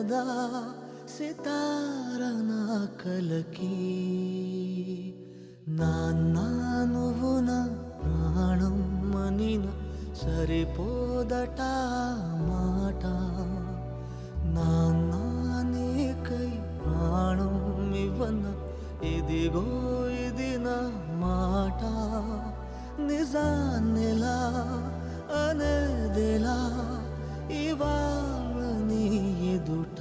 కదా సితార నా కలకి. నాన్న నువ్వు నా ప్రాణం అనిన సరిపోదట మాట. నాన్న నీకై ప్రాణం ఇవ్వన ఇదిగో ఇది నా మాట. నిజాన్నిలా అనేదిలా ఇవాళ నీ ఎదుట.